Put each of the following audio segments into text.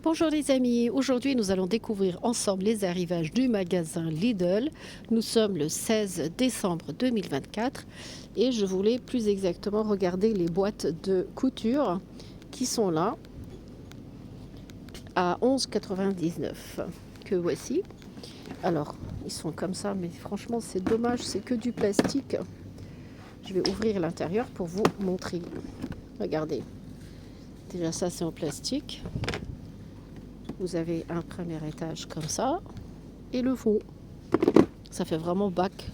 Bonjour les amis, aujourd'hui nous allons découvrir ensemble les arrivages du magasin Lidl. Nous sommes le 16 décembre 2024 et je voulais plus exactement regarder les boîtes de couture qui sont là à 11,99 que voici. Alors ils sont comme ça mais franchement c'est dommage, c'est que du plastique. Je vais ouvrir l'intérieur pour vous montrer. Regardez, déjà ça c'est en plastique. Vous avez un premier étage comme ça et le fond. Ça fait vraiment bac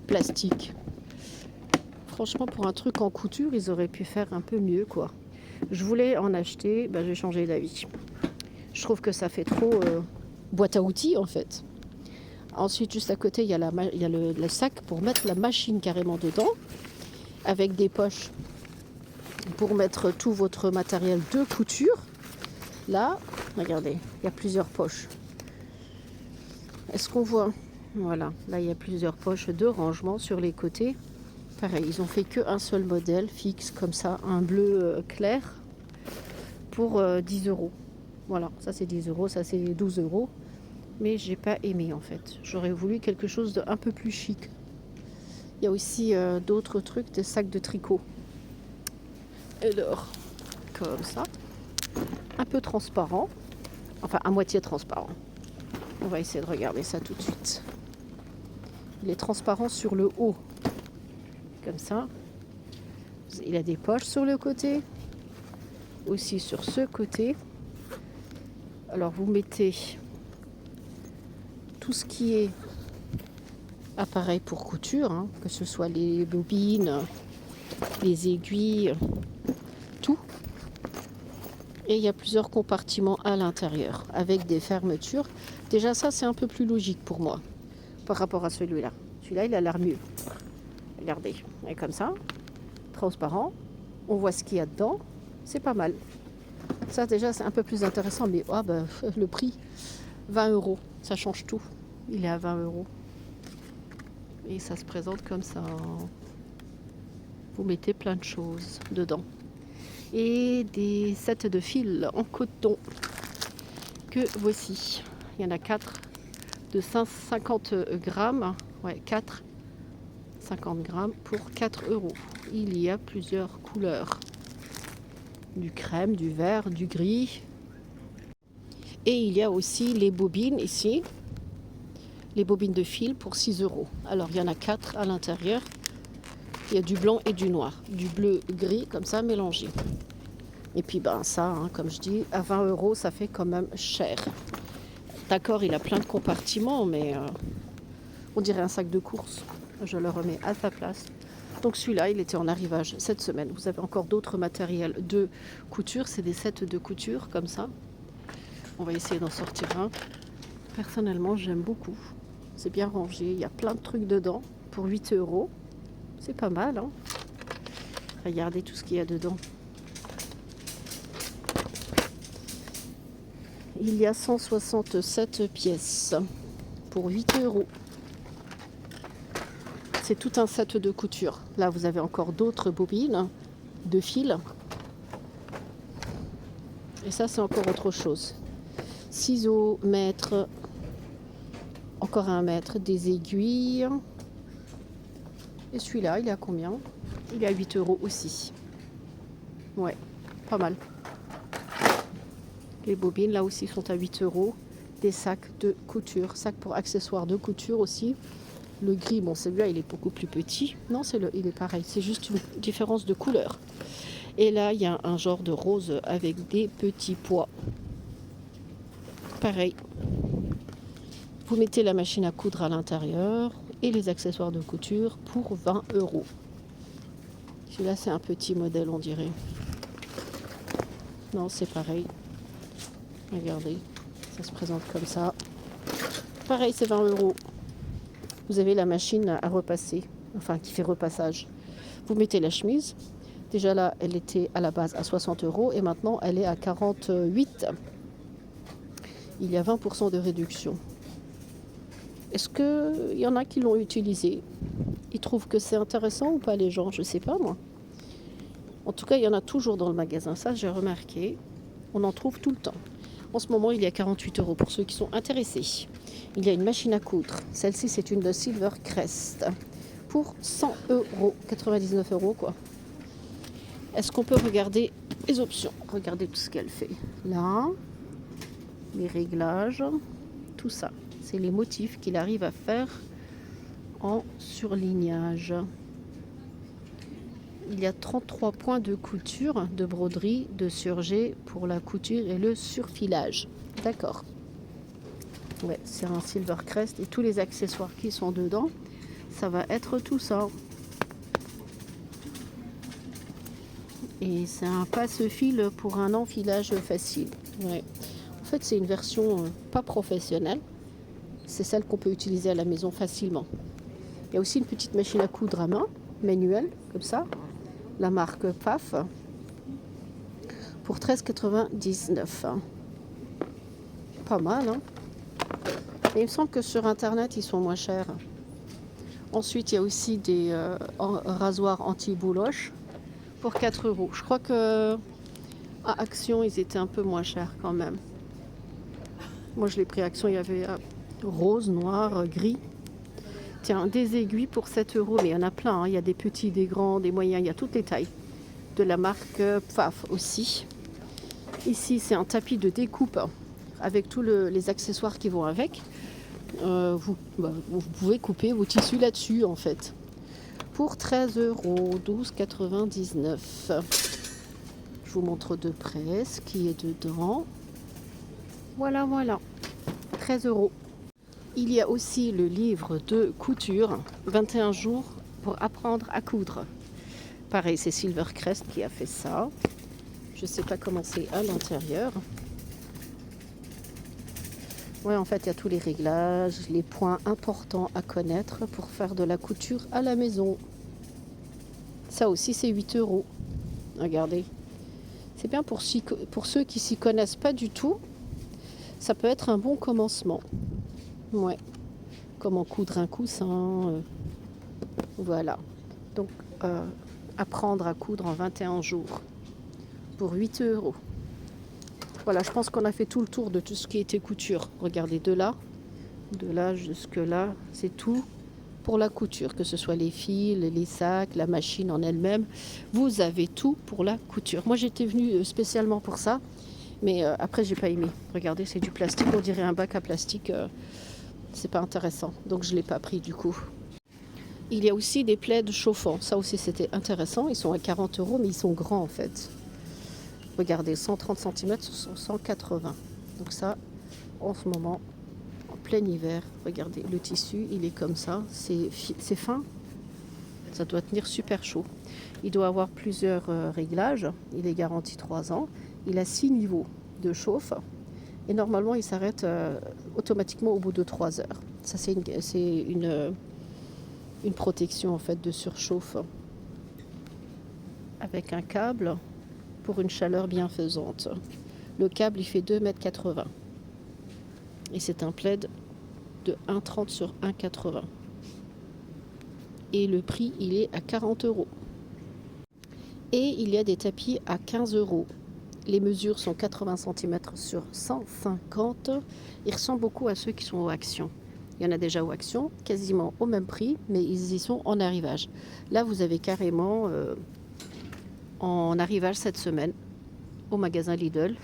plastique. Franchement, pour un truc en couture, ils auraient pu faire un peu mieux, quoi. Je voulais en acheter, j'ai changé d'avis. Je trouve que ça fait trop boîte à outils, en fait. Ensuite, juste à côté, il y a le sac pour mettre la machine carrément dedans, avec des poches pour mettre tout votre matériel de couture. Là, regardez, il y a plusieurs poches. Est-ce qu'on voit? Voilà, là il y a plusieurs poches de rangement sur les côtés. Pareil, ils ont fait qu'un seul modèle fixe comme ça, un bleu clair pour 10 euros. Voilà, ça c'est 10 euros, ça c'est 12 euros. Mais j'ai pas aimé en fait. J'aurais voulu quelque chose d'un peu plus chic. Il y a aussi d'autres trucs, des sacs de tricot. Alors, comme ça. Un peu transparent, enfin à moitié transparent. On va essayer de regarder ça tout de suite. Il est transparent sur le haut, comme ça. Il a des poches sur le côté, aussi sur ce côté. Alors vous mettez tout ce qui est appareil pour couture, hein, que ce soit les bobines, les aiguilles, tout. Et il y a plusieurs compartiments à l'intérieur avec des fermetures. Déjà ça c'est un peu plus logique pour moi par rapport à celui-là. Celui-là il a l'air mieux. Regardez, et comme ça, transparent. On voit ce qu'il y a dedans. C'est pas mal. Ça déjà c'est un peu plus intéressant. Mais le prix, 20 euros. Ça change tout. Il est à 20 euros. Et ça se présente comme ça. Vous mettez plein de choses dedans. Et des sets de fils en coton que voici. Il y en a 4 de 50 grammes. Ouais, 4, 50 grammes pour 4 euros. Il y a plusieurs couleurs. Du crème, du vert, du gris. Et il y a aussi les bobines ici. Les bobines de fil pour 6 euros. Alors il y en a 4 à l'intérieur. Il y a du blanc et du noir. Du bleu gris comme ça mélangé. Et puis ça, hein, comme je dis, à 20 euros, ça fait quand même cher. D'accord, il a plein de compartiments, mais on dirait un sac de course. Je le remets à sa place. Donc celui-là, il était en arrivage cette semaine. Vous avez encore d'autres matériels de couture. C'est des sets de couture comme ça. On va essayer d'en sortir un. Personnellement, j'aime beaucoup. C'est bien rangé. Il y a plein de trucs dedans pour 8 euros. C'est pas mal, hein. Regardez tout ce qu'il y a dedans. Il y a 167 pièces pour 8 euros. C'est tout un set de couture. Là, vous avez encore d'autres bobines de fil. Et ça, c'est encore autre chose. Ciseaux, mètre, encore un mètre, des aiguilles. Et celui-là, il est à combien? Il est à 8 euros aussi. Ouais, pas mal. Les bobines, là aussi, sont à 8 euros. Des sacs de couture, sacs pour accessoires de couture aussi. Le gris, bon, celui-là, il est beaucoup plus petit. Non, il est pareil, c'est juste une différence de couleur. Et là, il y a un genre de rose avec des petits pois. Pareil. Vous mettez la machine à coudre à l'intérieur et les accessoires de couture pour 20 euros. Celui-là, c'est un petit modèle, on dirait. Non, c'est pareil. Regardez, ça se présente comme ça. Pareil, c'est 20 euros. Vous avez la machine à repasser, enfin qui fait repassage. Vous mettez la chemise. Déjà là, elle était à la base à 60 euros et maintenant elle est à 48. Il y a 20% de réduction. Est-ce qu'il y en a qui l'ont utilisé? Ils trouvent que c'est intéressant ou pas les gens? Je ne sais pas moi. En tout cas, il y en a toujours dans le magasin. Ça, j'ai remarqué. On en trouve tout le temps. En ce moment, il y a 48 € pour ceux qui sont intéressés. Il y a une machine à coudre. Celle-ci, c'est une de Silvercrest pour 100 €, 99 € quoi. Est-ce qu'on peut regarder les options? Regardez tout ce qu'elle fait. Là, les réglages, tout ça. C'est les motifs qu'il arrive à faire en surlignage. Il y a 33 points de couture, de broderie, de surjet pour la couture et le surfilage. D'accord. Ouais, c'est un Silvercrest et tous les accessoires qui sont dedans, ça va être tout ça. Et c'est un passe-fil pour un enfilage facile. Ouais. En fait, c'est une version pas professionnelle. C'est celle qu'on peut utiliser à la maison facilement. Il y a aussi une petite machine à coudre à main, manuelle, comme ça. La marque PAF pour 13,99 €. Pas mal, hein? Et il me semble que sur internet ils sont moins chers. Ensuite, il y a aussi des rasoirs anti-bouloche pour 4 €. Je crois que à Action ils étaient un peu moins chers quand même. Moi je l'ai pris à Action, il y avait rose, noir, gris. Tiens, des aiguilles pour 7 €, mais il y en a plein, hein. Il y a des petits, des grands, des moyens, il y a toutes les tailles. De la marque PAF aussi. Ici, c'est un tapis de découpe avec tous les accessoires qui vont avec. Vous pouvez couper vos tissus là-dessus, en fait. Pour 13 €, 12,99 €. Je vous montre de près ce qui est dedans. Voilà, voilà. 13 €. Il y a aussi le livre de couture, 21 jours pour apprendre à coudre. Pareil, c'est Silvercrest qui a fait ça. Je ne sais pas comment c'est à l'intérieur. Ouais, en fait, il y a tous les réglages, les points importants à connaître pour faire de la couture à la maison. Ça aussi, c'est 8 €. Regardez. C'est bien pour ceux qui s'y connaissent pas du tout. Ça peut être un bon commencement. Ouais. Comment coudre un coussin. Voilà. Donc, apprendre à coudre en 21 jours pour 8 €. Voilà, je pense qu'on a fait tout le tour de tout ce qui était couture. Regardez, de là jusque là, c'est tout pour la couture, que ce soit les fils, les sacs, la machine en elle-même. Vous avez tout pour la couture. Moi, j'étais venue spécialement pour ça, mais après, j'ai pas aimé. Regardez, c'est du plastique, on dirait un bac à plastique. C'est pas intéressant, donc je l'ai pas pris du coup. Il y a aussi des plaids chauffants. Ça aussi, c'était intéressant. Ils sont à 40 €, mais ils sont grands en fait. Regardez, 130 cm sur 180. Donc ça, en ce moment, en plein hiver, regardez, le tissu, il est comme ça. C'est fin. Ça doit tenir super chaud. Il doit avoir plusieurs réglages. Il est garanti 3 ans. Il a 6 niveaux de chauffe. Et normalement, il s'arrête automatiquement au bout de 3 heures. Ça, c'est une protection en fait de surchauffe avec un câble pour une chaleur bienfaisante. Le câble, il fait 2,80 m. Et c'est un plaid de 1,30 sur 1,80. Et le prix, il est à 40 €. Et il y a des tapis à 15 €. Les mesures sont 80 cm sur 150. Ils ressemblent beaucoup à ceux qui sont aux Action. Il y en a déjà aux Action, quasiment au même prix, mais ils y sont en arrivage. Là, vous avez carrément en arrivage cette semaine au magasin Lidl.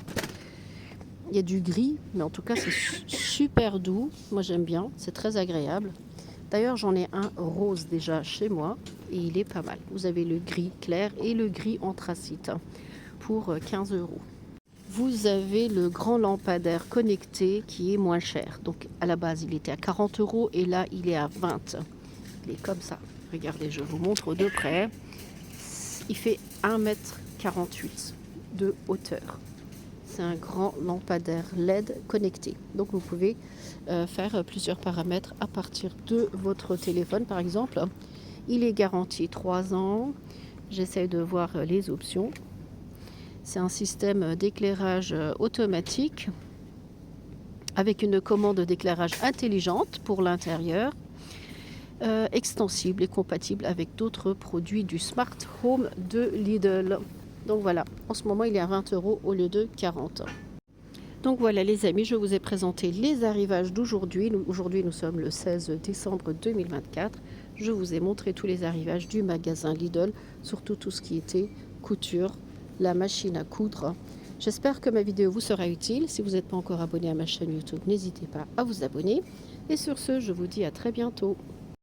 Il y a du gris, mais en tout cas, c'est super doux. Moi, j'aime bien, c'est très agréable. D'ailleurs, j'en ai un rose déjà chez moi et il est pas mal. Vous avez le gris clair et le gris anthracite pour 15 €. Vous avez le grand lampadaire connecté qui est moins cher. Donc à la base, il était à 40 € et là, il est à 20. Il est comme ça. Regardez, je vous montre de près. Il fait 1,48 m de hauteur. C'est un grand lampadaire LED connecté. Donc vous pouvez faire plusieurs paramètres à partir de votre téléphone, par exemple. Il est garanti 3 ans. J'essaie de voir les options. C'est un système d'éclairage automatique avec une commande d'éclairage intelligente pour l'intérieur, extensible et compatible avec d'autres produits du Smart Home de Lidl. Donc voilà, en ce moment il est à 20 € au lieu de 40. Donc voilà les amis, je vous ai présenté les arrivages d'aujourd'hui. Aujourd'hui nous sommes le 16 décembre 2024. Je vous ai montré tous les arrivages du magasin Lidl, surtout tout ce qui était couture, la machine à coudre. J'espère que ma vidéo vous sera utile. Si vous n'êtes pas encore abonné à ma chaîne YouTube, n'hésitez pas à vous abonner. Et sur ce, je vous dis à très bientôt.